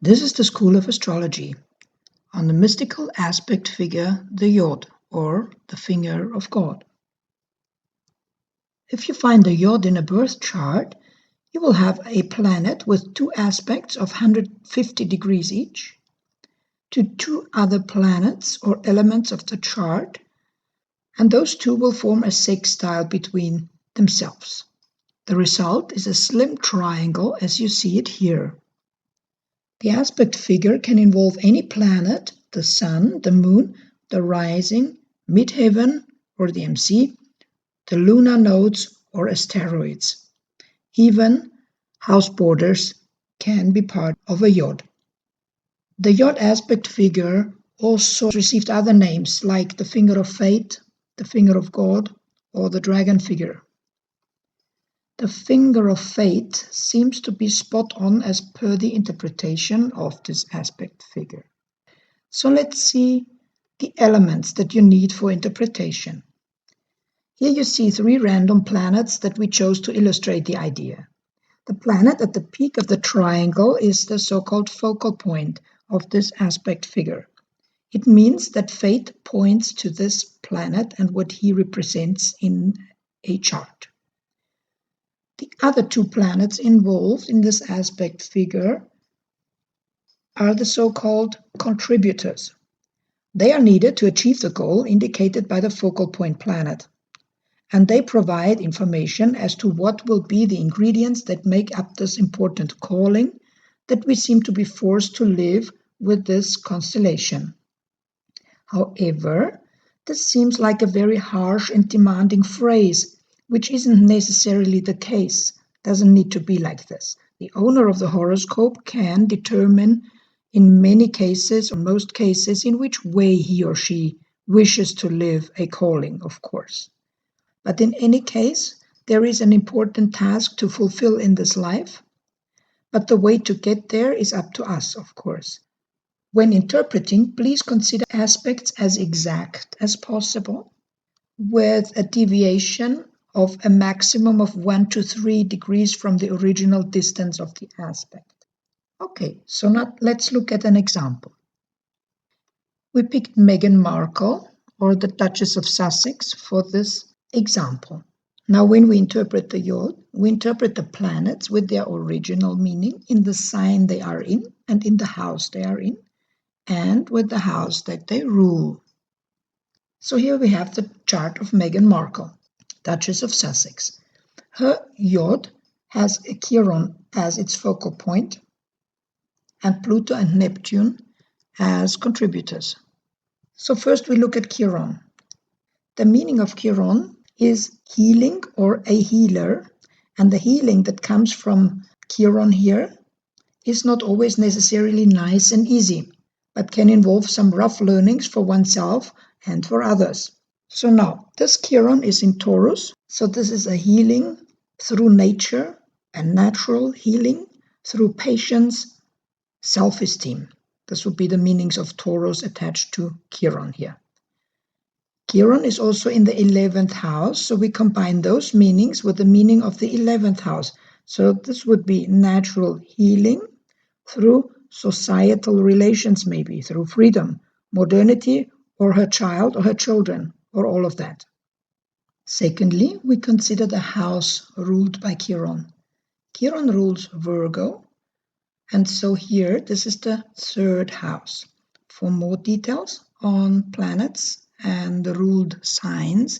This is the School of Astrology on the mystical aspect figure, the Yod, or the finger of God. If you find the Yod in a birth chart, you will have a planet with two aspects of 150 degrees each to two other planets or elements of the chart, and those two will form a sextile between themselves. The result is a slim triangle as you see it here. The aspect figure can involve any planet, the Sun, the Moon, the rising, midheaven or the MC, the lunar nodes or asteroids. Even house borders can be part of a Yod. The Yod aspect figure also received other names like the finger of fate, the finger of God, or the dragon figure. The finger of fate seems to be spot on as per the interpretation of this aspect figure. So let's see the elements that you need for interpretation. Here you see three random planets that we chose to illustrate the idea. The planet at the peak of the triangle is the so-called focal point of this aspect figure. It means that fate points to this planet and what he represents in a chart. The other two planets involved in this aspect figure are the so-called contributors. They are needed to achieve the goal indicated by the focal point planet, and they provide information as to what will be the ingredients that make up this important calling that we seem to be forced to live with this constellation. However, this seems like a very harsh and demanding phrase, which isn't necessarily the case, doesn't need to be like this. The owner of the horoscope can determine in many cases, or most cases, in which way he or she wishes to live a calling, of course. But in any case, there is an important task to fulfill in this life, but the way to get there is up to us, of course. When interpreting, please consider aspects as exact as possible, with a deviation of a maximum of 1 to 3 degrees from the original distance of the aspect. Okay, so now let's look at an example. We picked Meghan Markle, or the Duchess of Sussex, for this example. Now, when we interpret the Yod, we interpret the planets with their original meaning in the sign they are in and in the house they are in, and with the house that they rule. So here we have the chart of Meghan Markle, Duchess of Sussex. Her Yod has a Chiron as its focal point, and Pluto and Neptune as contributors. So first we look at Chiron. The meaning of Chiron is healing or a healer, and the healing that comes from Chiron here is not always necessarily nice and easy, but can involve some rough learnings for oneself and for others. So now, this Chiron is in Taurus, so this is a healing through nature, a natural healing through patience, self-esteem. This would be the meanings of Taurus attached to Chiron here. Chiron is also in the 11th house, so we combine those meanings with the meaning of the 11th house. So this would be natural healing through societal relations, maybe through freedom, modernity, or her child or her children, or all of that. Secondly, we consider the house ruled by Chiron. Chiron rules Virgo, and so here this is the 3rd house. For more details on planets and the ruled signs,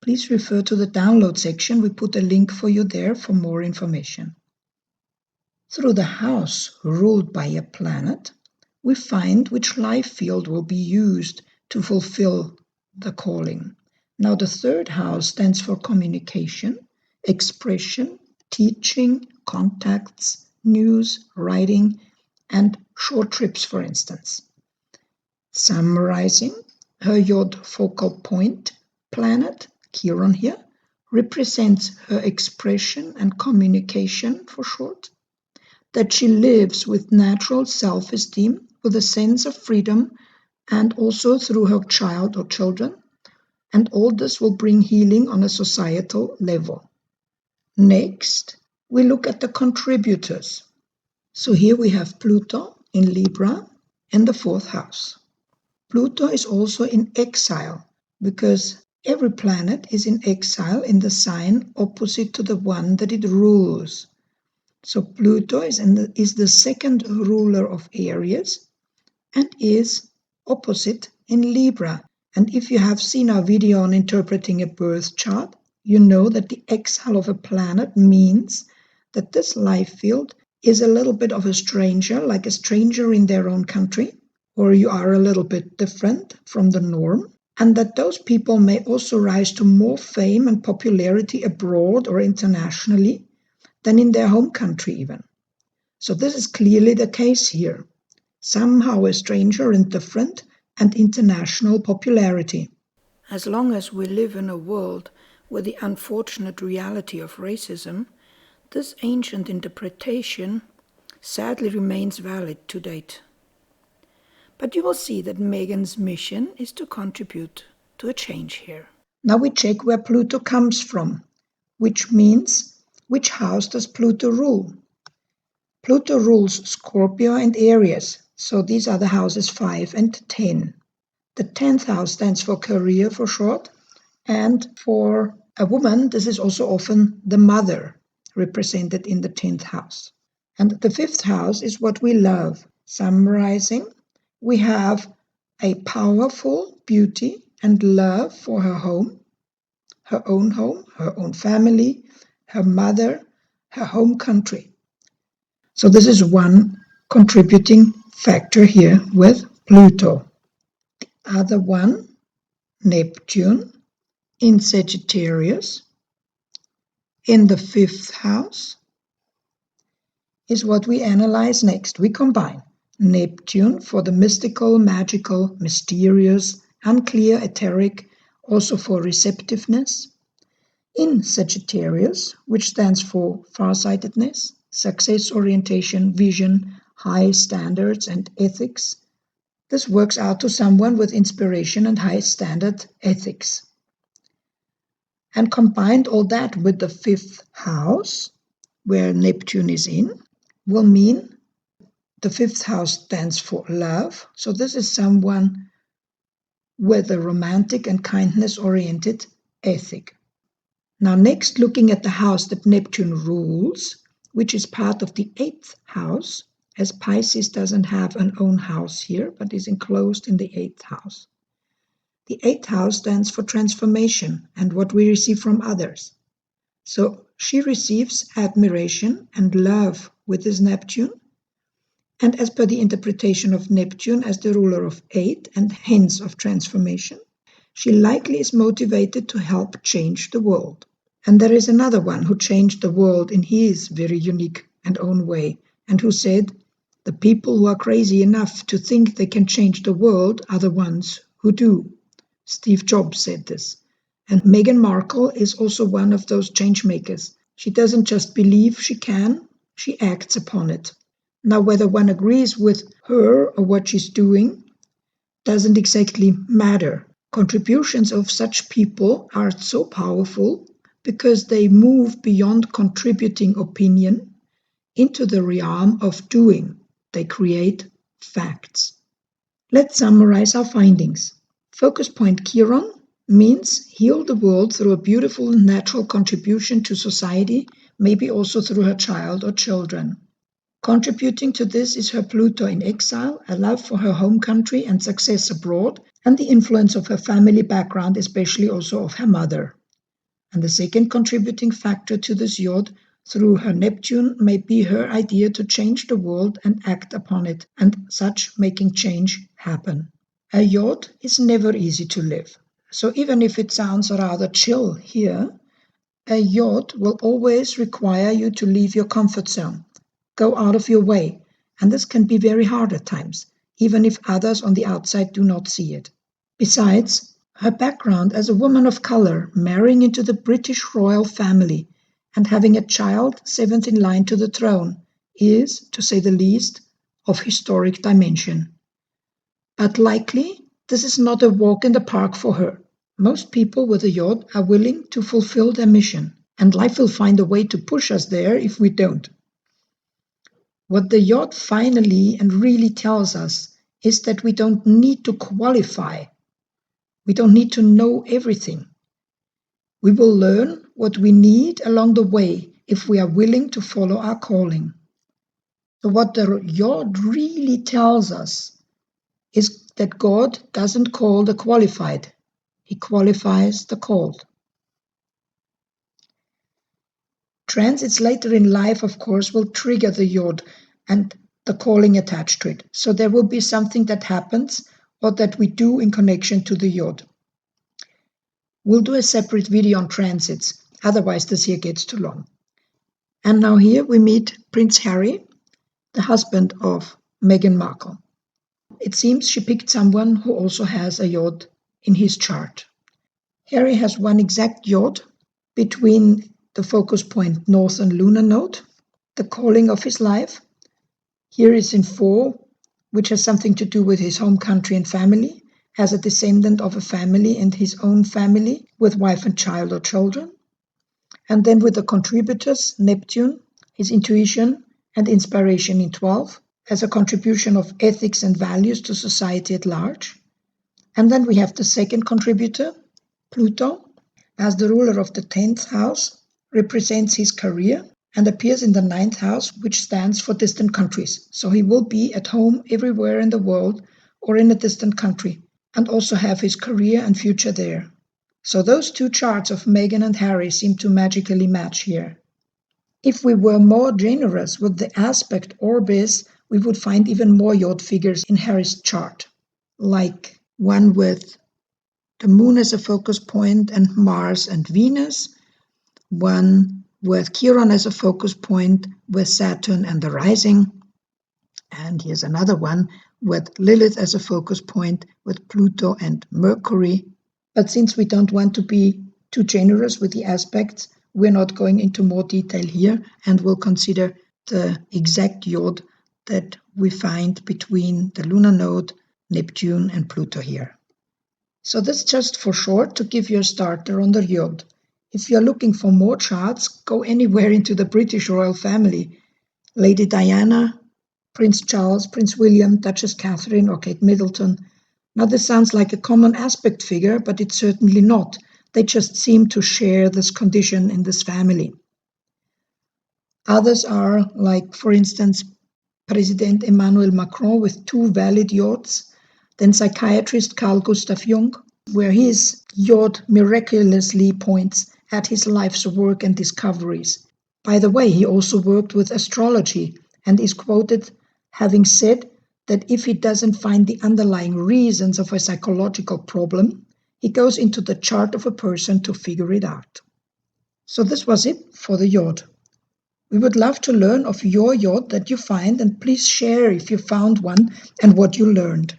please refer to the download section. We put a link for you there for more information. Through the house ruled by a planet, we find which life field will be used to fulfill the calling. Now, the 3rd house stands for communication, expression, teaching, contacts, news, writing, and short trips, for instance. Summarizing, her Yod focal point planet, Chiron here, represents her expression and communication, for short, that she lives with natural self-esteem, with a sense of freedom, and also through her child or children, and all this will bring healing on a societal level. Next, we look at the contributors. So here we have Pluto in Libra in the 4th house. Pluto is also in exile because every planet is in exile in the sign opposite to the one that it rules. So Pluto is the second ruler of Aries and is opposite in Libra. And if you have seen our video on interpreting a birth chart, you know that the exile of a planet means that this life field is a little bit of a stranger, like a stranger in their own country, or you are a little bit different from the norm, and that those people may also rise to more fame and popularity abroad or internationally than in their home country even. So this is clearly the case here. Somehow a stranger and different and international popularity. As long as we live in a world with the unfortunate reality of racism, this ancient interpretation sadly remains valid to date. But you will see that Meghan's mission is to contribute to a change here. Now we check where Pluto comes from, which means which house does Pluto rule? Pluto rules Scorpio and Aries, so these are the houses 5 and 10. The 10th house stands for career for short, and for a woman, this is also often the mother, represented in the 10th house. And the 5th house is what we love. Summarizing, we have a powerful beauty and love for her home, her own family, her mother, her home country. So this is one contributing factor here with Pluto. The other one, Neptune, in Sagittarius, in the 5th house, is what we analyze next. We combine Neptune for the mystical, magical, mysterious, unclear, etheric, also for receptiveness, in Sagittarius, which stands for farsightedness, success orientation, vision, high standards, and ethics. This works out to someone with inspiration and high standard ethics. And combined all that with the 5th house, where Neptune is in, will mean the 5th house stands for love. So this is someone with a romantic and kindness-oriented ethic. Now next, looking at the house that Neptune rules, which is part of the 8th house, as Pisces doesn't have an own house here, but is enclosed in the 8th house. The 8th house stands for transformation and what we receive from others. So she receives admiration and love with this Neptune. And as per the interpretation of Neptune as the ruler of 8 and hence of transformation, she likely is motivated to help change the world. And there is another one who changed the world in his very unique and own way, and who said, the people who are crazy enough to think they can change the world are the ones who do. Steve Jobs said this. And Meghan Markle is also one of those change makers. She doesn't just believe she can, she acts upon it. Now, whether one agrees with her or what she's doing doesn't exactly matter. Contributions of such people are so powerful because they move beyond contributing opinion into the realm of doing. They create facts. Let's summarize our findings. Focus point Kiron means heal the world through a beautiful natural contribution to society, maybe also through her child or children. Contributing to this is her Pluto in exile, a love for her home country and success abroad, and the influence of her family background, especially also of her mother. And the second contributing factor to this yod through her Neptune may be her idea to change the world and act upon it, and such making change happen. A yod is never easy to live. So even if it sounds rather chill here, a yod will always require you to leave your comfort zone, go out of your way, and this can be very hard at times, even if others on the outside do not see it. Besides, her background as a woman of color, marrying into the British royal family and having a child 7th in line to the throne is, to say the least, of historic dimension. But likely, this is not a walk in the park for her. Most people with a yod are willing to fulfill their mission, and life will find a way to push us there if we don't. What the yod finally and really tells us is that we don't need to qualify. We don't need to know everything. We will learn what we need along the way if we are willing to follow our calling. So what the yod really tells us is that God doesn't call the qualified. He qualifies the called. Transits later in life, of course, will trigger the yod and the calling attached to it. So there will be something that happens or that we do in connection to the yod. We'll do a separate video on transits, otherwise this year gets too long. And now here we meet Prince Harry, the husband of Meghan Markle. It seems she picked someone who also has a yod in his chart. Harry has one exact yod between the focus point northern lunar node, the calling of his life. Here is in 4, which has something to do with his home country and family, as a descendant of a family and his own family with wife and child or children. And then with the contributors, Neptune, his intuition and inspiration in 12, as a contribution of ethics and values to society at large. And then we have the second contributor, Pluto, as the ruler of the 10th house, represents his career and appears in the 9th house, which stands for distant countries. So he will be at home everywhere in the world or in a distant country and also have his career and future there. So those two charts of Meghan and Harry seem to magically match here. If we were more generous with the aspect orbis, we would find even more yod figures in Harry's chart, like one with the moon as a focus point and Mars and Venus, one with Chiron as a focus point with Saturn and the rising, and here's another one with Lilith as a focus point with Pluto and Mercury. But since we don't want to be too generous with the aspects, we're not going into more detail here, and we'll consider the exact yod that we find between the lunar node, Neptune and Pluto here. So that's just for short to give you a starter on the yod. If you're looking for more charts, go anywhere into the British royal family. Lady Diana, Prince Charles, Prince William, Duchess Catherine or Kate Middleton. Now this sounds like a common aspect figure, but it's certainly not. They just seem to share this condition in this family. Others are, like for instance, President Emmanuel Macron with 2 valid yods, then psychiatrist Carl Gustav Jung, where his yod miraculously points at his life's work and discoveries. By the way, he also worked with astrology and is quoted having said that if he doesn't find the underlying reasons of a psychological problem, he goes into the chart of a person to figure it out. So this was it for the yod. We would love to learn of your yod that you find, and please share if you found one and what you learned.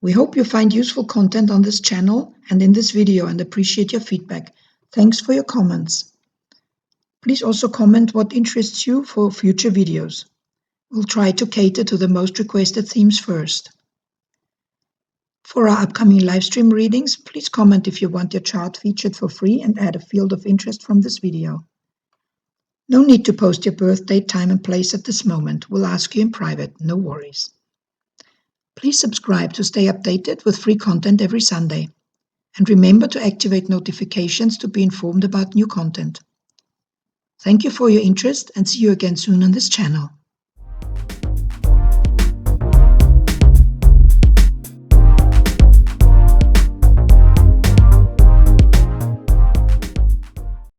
We hope you find useful content on this channel and in this video and appreciate your feedback. Thanks for your comments. Please also comment what interests you for future videos. We'll try to cater to the most requested themes first. For our upcoming live stream readings, please comment if you want your chart featured for free and add a field of interest from this video. No need to post your birth date, time and place at this moment. We'll ask you in private, no worries. Please subscribe to stay updated with free content every Sunday. And remember to activate notifications to be informed about new content. Thank you for your interest and see you again soon on this channel.